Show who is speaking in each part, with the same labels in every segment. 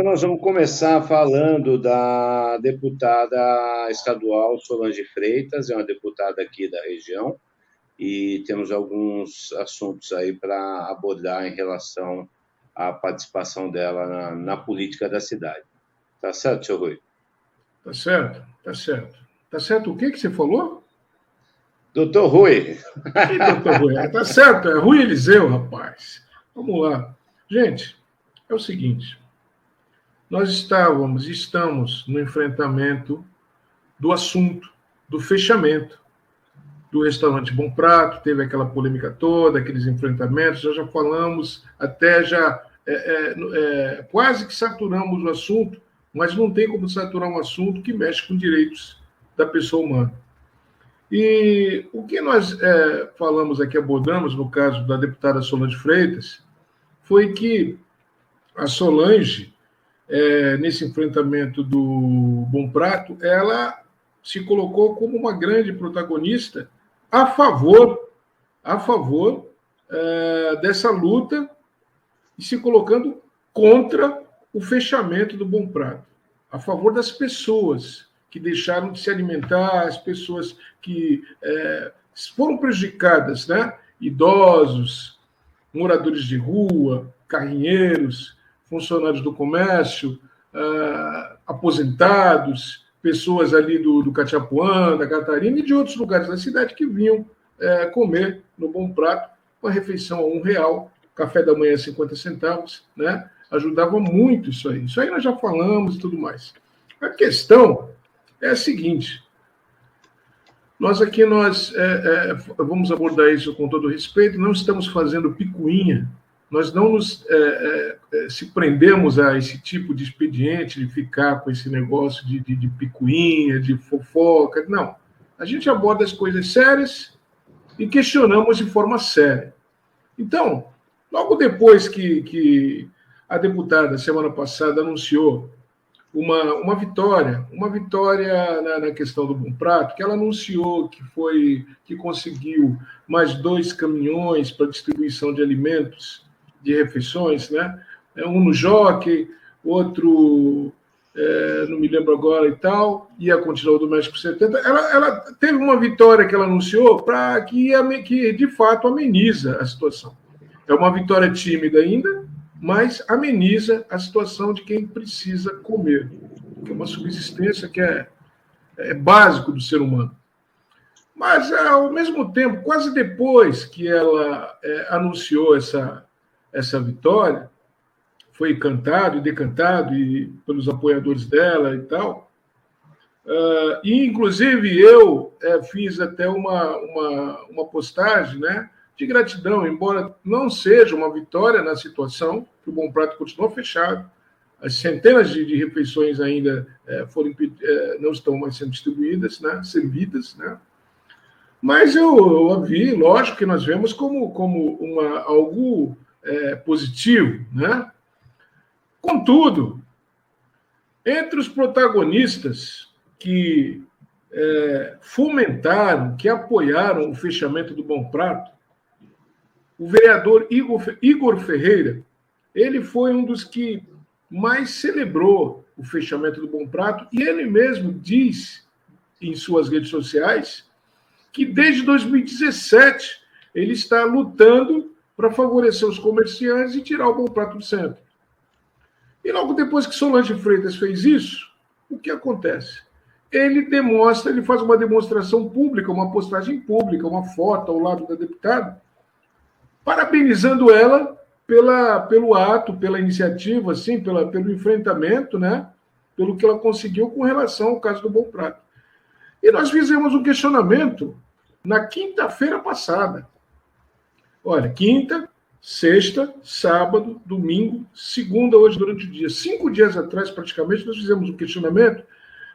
Speaker 1: nós vamos começar falando da deputada estadual Solange Freitas, é uma deputada aqui da região, e temos alguns assuntos aí para abordar em relação à participação dela na política da cidade. Tá certo, senhor Rui?
Speaker 2: Tá certo, tá certo. Tá certo o que você falou?
Speaker 1: Doutor Rui.
Speaker 2: E doutor Rui? Tá certo, é Rui Eliseu, rapaz. Vamos lá. Gente, é o seguinte. Nós estamos no enfrentamento do assunto, do fechamento do restaurante Bom Prato, teve aquela polêmica toda, aqueles enfrentamentos, nós já falamos, até já quase que saturamos o assunto, mas não tem como saturar um assunto que mexe com direitos da pessoa humana. E o que nós falamos aqui, abordamos, no caso da deputada Solange Freitas, foi que a Solange, nesse enfrentamento do Bom Prato, ela se colocou como uma grande protagonista a favor dessa luta e se colocando contra o fechamento do Bom Prato, a favor das pessoas que deixaram de se alimentar, as pessoas que foram prejudicadas, né? Idosos, moradores de rua, carrinheiros, funcionários do comércio, aposentados, pessoas ali do Cachapuã, da Catarina e de outros lugares da cidade que vinham comer no Bom Prato uma refeição a R$1, café da manhã 50 centavos, né? Ajudava muito isso aí. Isso aí nós já falamos e tudo mais. A questão é a seguinte, nós vamos abordar isso com todo respeito, não estamos fazendo picuinha, nós não nos se prendemos a esse tipo de expediente, de ficar com esse negócio de picuinha, de fofoca, não. A gente aborda as coisas sérias e questionamos de forma séria. Então, logo depois que a deputada, semana passada, anunciou uma vitória na questão do Bom Prato, que ela anunciou que conseguiu mais 2 caminhões para distribuição de alimentos, de refeições, né? Um no Jockey, outro, não me lembro agora e tal, e a continuar do México 70. Ela teve uma vitória que ela anunciou para que de fato ameniza a situação. É uma vitória tímida ainda, mas ameniza a situação de quem precisa comer, que é uma subsistência que é básico do ser humano. Mas, ao mesmo tempo, quase depois que ela anunciou essa vitória, foi cantado e decantado pelos apoiadores dela e tal, e, inclusive, eu fiz até uma postagem, né, de gratidão, embora não seja uma vitória na situação, que o Bom Prato continua fechado, as centenas de refeições ainda não estão mais sendo distribuídas, né, servidas, né? Mas eu vi, lógico que nós vemos como algo positivo, né? Contudo, entre os protagonistas que fomentaram, que apoiaram o fechamento do Bom Prato, o vereador Igor Ferreira, ele foi um dos que mais celebrou o fechamento do Bom Prato, e ele mesmo diz em suas redes sociais que desde 2017 ele está lutando para favorecer os comerciantes e tirar o Bom Prato do centro. E logo depois que Solange Freitas fez isso, o que acontece? Ele faz uma demonstração pública, uma postagem pública, uma foto ao lado da deputada, parabenizando ela pelo ato, pela iniciativa, assim, pelo enfrentamento, né? Pelo que ela conseguiu com relação ao caso do Bom Prato. E nós fizemos um questionamento na quinta-feira passada. Olha, quinta, sexta, sábado, domingo, segunda, hoje durante o dia. 5 dias atrás, praticamente, nós fizemos um questionamento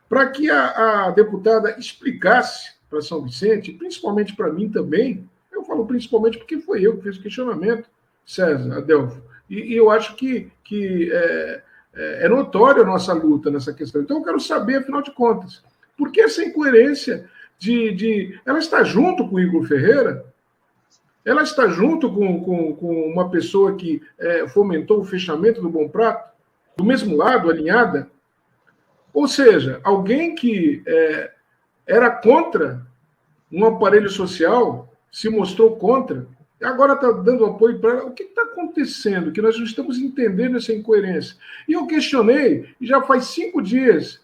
Speaker 2: para que a deputada explicasse para São Vicente, principalmente para mim também. Eu falo principalmente porque foi eu que fiz o questionamento, César, Adelfo. E eu acho que é notória a nossa luta nessa questão. Então, eu quero saber, afinal de contas, por que essa incoerência de... Ela está junto com o Igor Ferreira? Ela está junto com uma pessoa que fomentou o fechamento do Bom Prato? do mesmo lado, alinhada. Ou seja, alguém que era contra um aparelho social se mostrou contra, e agora está dando apoio para ela. O que está acontecendo? Que nós não estamos entendendo essa incoerência. E eu questionei, e já faz 5 dias,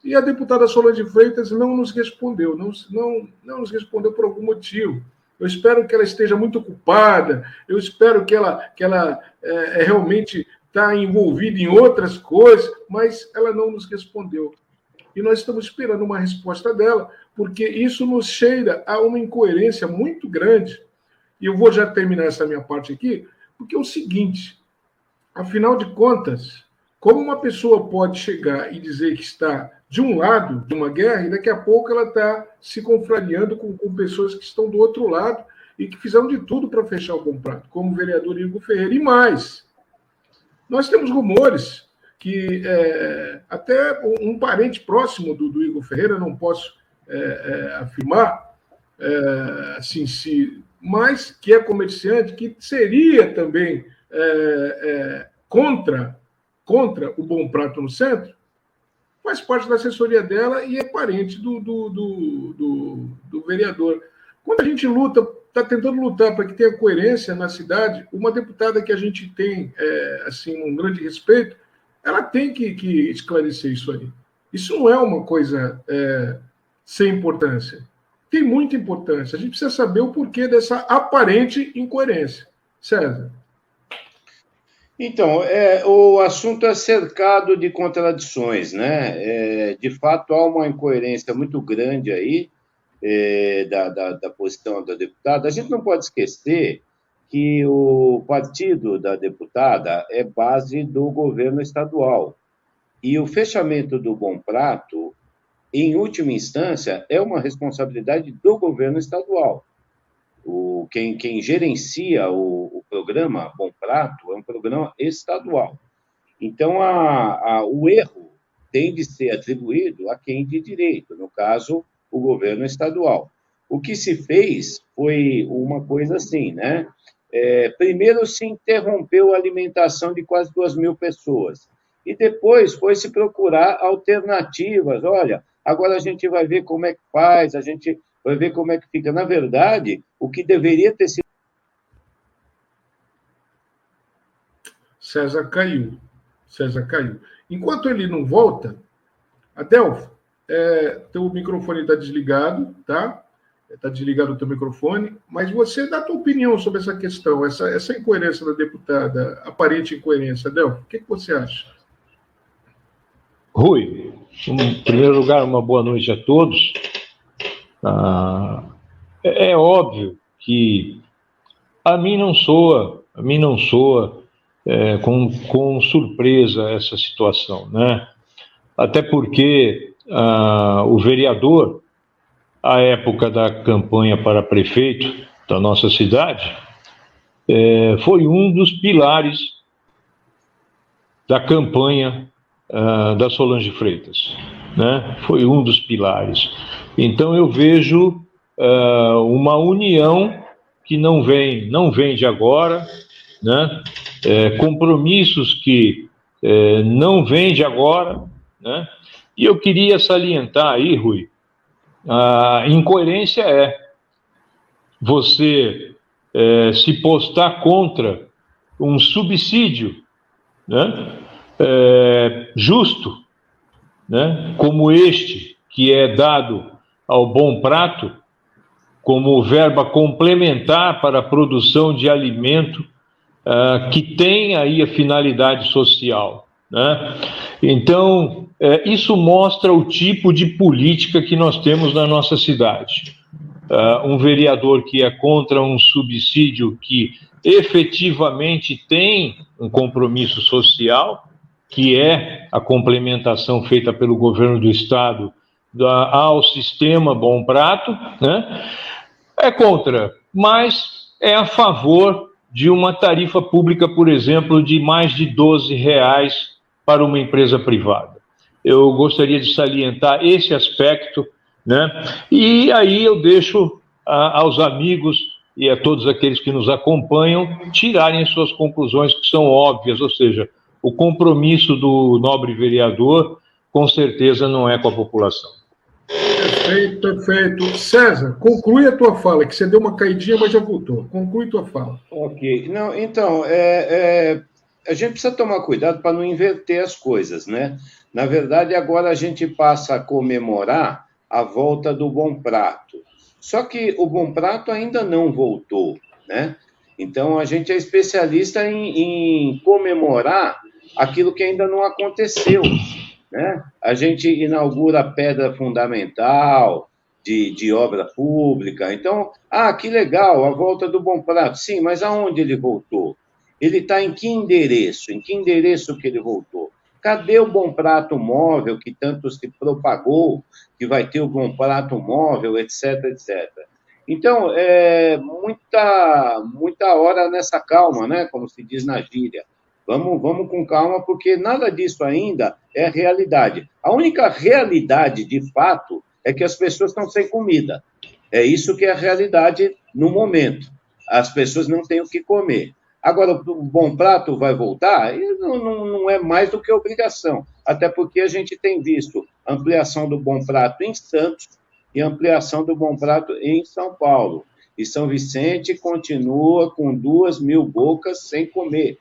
Speaker 2: e a deputada Solange Freitas não nos respondeu, não nos respondeu por algum motivo. Eu espero que ela esteja muito ocupada, eu espero que ela realmente está envolvida em outras coisas, mas ela não nos respondeu. E nós estamos esperando uma resposta dela, porque isso nos cheira a uma incoerência muito grande. E eu vou já terminar essa minha parte aqui, porque é o seguinte, afinal de contas, como uma pessoa pode chegar e dizer que está de um lado de uma guerra e daqui a pouco ela está se confrariando com pessoas que estão do outro lado e que fizeram de tudo para fechar o Bom Prato, como o vereador Igor Ferreira. E mais, nós temos rumores que até um parente próximo do Igor Ferreira, não posso afirmar, mas que é comerciante, que seria também contra o Bom Prato no centro, faz parte da assessoria dela e é parente do vereador. Quando a gente está tentando lutar para que tenha coerência na cidade, uma deputada que a gente tem um grande respeito, ela tem que esclarecer isso aí. Isso não é uma coisa sem importância. Tem muita importância. A gente precisa saber o porquê dessa aparente incoerência. César.
Speaker 1: Então, o assunto é cercado de contradições, né? De fato, há uma incoerência muito grande aí da posição da deputada. A gente não pode esquecer que o partido da deputada é base do governo estadual. E o fechamento do Bom Prato, em última instância, é uma responsabilidade do governo estadual. Quem gerencia o programa Bom Prato é um programa estadual. Então, o erro tem de ser atribuído a quem de direito, no caso, o governo estadual. O que se fez foi uma coisa assim, né? Primeiro se interrompeu a alimentação de quase 2.000 pessoas. E depois foi se procurar alternativas. Olha, agora a gente vai ver como é que faz, a gente vai ver como é que fica. Na verdade, o que deveria ter sido...
Speaker 2: César caiu. Enquanto ele não volta, Adelfo, teu microfone está desligado, tá? Está desligado o teu microfone, mas você dá a tua opinião sobre essa questão, essa incoerência da deputada, aparente incoerência. Adelfo, o que você acha?
Speaker 3: Rui, em primeiro lugar, uma boa noite a todos. É óbvio que a mim não soa com surpresa essa situação, né? Até porque o vereador, à época da campanha para prefeito da nossa cidade, foi um dos pilares da campanha da Solange Freitas, né? Foi um dos pilares. Então eu vejo uma união que não vem de agora, né? Compromissos que não vêm de agora, né? E eu queria salientar aí, Rui, a incoerência você se postar contra um subsídio, né? Justo, né? Como este que é dado ao Bom Prato, como verba complementar para a produção de alimento que tem aí a finalidade social, né? Então, isso mostra o tipo de política que nós temos na nossa cidade. Um vereador que é contra um subsídio que efetivamente tem um compromisso social, que é a complementação feita pelo governo do estado ao sistema Bom Prato, né? É contra, mas é a favor de uma tarifa pública, por exemplo, de mais de R$12 para uma empresa privada. Eu gostaria de salientar esse aspecto, né? E aí eu deixo aos amigos e a todos aqueles que nos acompanham tirarem suas conclusões, que são óbvias, ou seja, o compromisso do nobre vereador, com certeza, não é com a população.
Speaker 2: Perfeito, perfeito. César, conclui a tua fala, que você deu uma caidinha, mas já voltou. Conclui tua fala.
Speaker 1: Ok. Não, então, a gente precisa tomar cuidado para não inverter as coisas, né? Na verdade, agora a gente passa a comemorar a volta do Bom Prato. Só que o Bom Prato ainda não voltou, né? Então, a gente é especialista em comemorar aquilo que ainda não aconteceu, né? A gente inaugura a pedra fundamental de obra pública. Então, que legal, a volta do Bom Prato. Sim, mas aonde ele voltou? Ele está em que endereço? Em que endereço que ele voltou? Cadê o Bom Prato móvel que tanto se propagou, que vai ter o Bom Prato móvel, etc, etc. Então, muita hora nessa calma, né? Como se diz na gíria. Vamos com calma, porque nada disso ainda é realidade. A única realidade, de fato, é que as pessoas estão sem comida. É isso que é a realidade no momento. As pessoas não têm o que comer. Agora, o Bom Prato vai voltar? Não é mais do que obrigação. Até porque a gente tem visto ampliação do Bom Prato em Santos e ampliação do Bom Prato em São Paulo. E São Vicente continua com 2.000 bocas sem comer.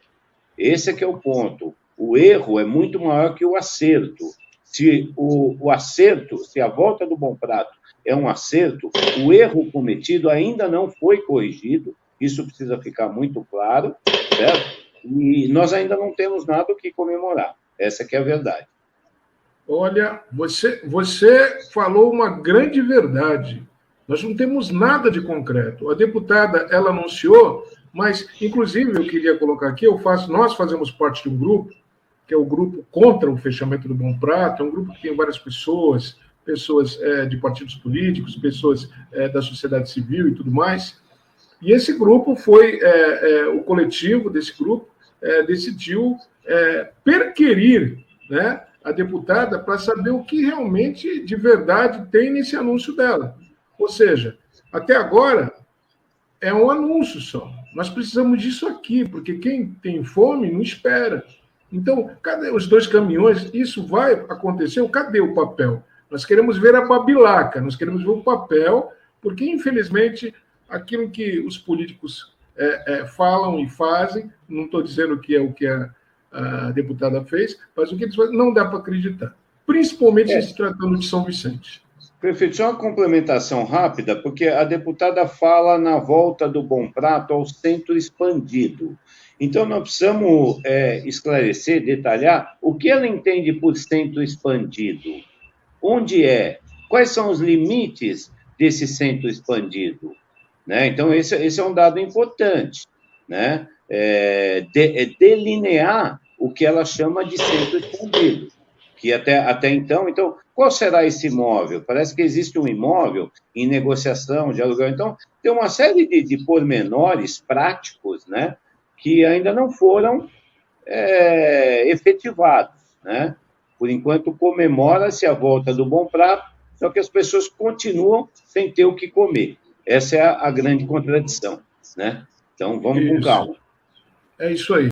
Speaker 1: Esse é que é o ponto. O erro é muito maior que o acerto. Se o acerto, se a volta do Bom Prato é um acerto, o erro cometido ainda não foi corrigido, isso precisa ficar muito claro, certo? E nós ainda não temos nada o que comemorar. Essa que é a verdade.
Speaker 2: Olha, você falou uma grande verdade. Nós não temos nada de concreto. A deputada, ela anunciou, mas, inclusive, eu queria colocar aqui, nós fazemos parte de um grupo, que é o grupo contra o fechamento do Bom Prato, é um grupo que tem várias pessoas de partidos políticos, pessoas da sociedade civil e tudo mais. E esse grupo o coletivo desse grupo decidiu perquirir, né, a deputada para saber o que realmente, de verdade, tem nesse anúncio dela. Ou seja, até agora, é um anúncio só. Nós precisamos disso aqui, porque quem tem fome não espera. Então, cadê os 2 caminhões? Isso vai acontecer? Cadê o papel? Nós queremos ver a babilaca, nós queremos ver o papel, porque, infelizmente, aquilo que os políticos falam e fazem, não estou dizendo que é o que a deputada fez, mas o que eles fazem não dá para acreditar, principalmente se tratando de São Vicente.
Speaker 1: Prefeito, só uma complementação rápida, porque a deputada fala na volta do Bom Prato ao centro expandido. Então, nós precisamos esclarecer, detalhar o que ela entende por centro expandido. Onde é? Quais são os limites desse centro expandido? Né? Então, esse é um dado importante, né? Delinear o que ela chama de centro expandido, que até então, qual será esse imóvel? Parece que existe um imóvel em negociação de aluguel. Então, tem uma série de pormenores práticos, né, que ainda não foram efetivados, né? Por enquanto, comemora-se a volta do Bom Prato, só que as pessoas continuam sem ter o que comer. Essa é a grande contradição, né? Então, vamos com calma.
Speaker 2: É isso aí.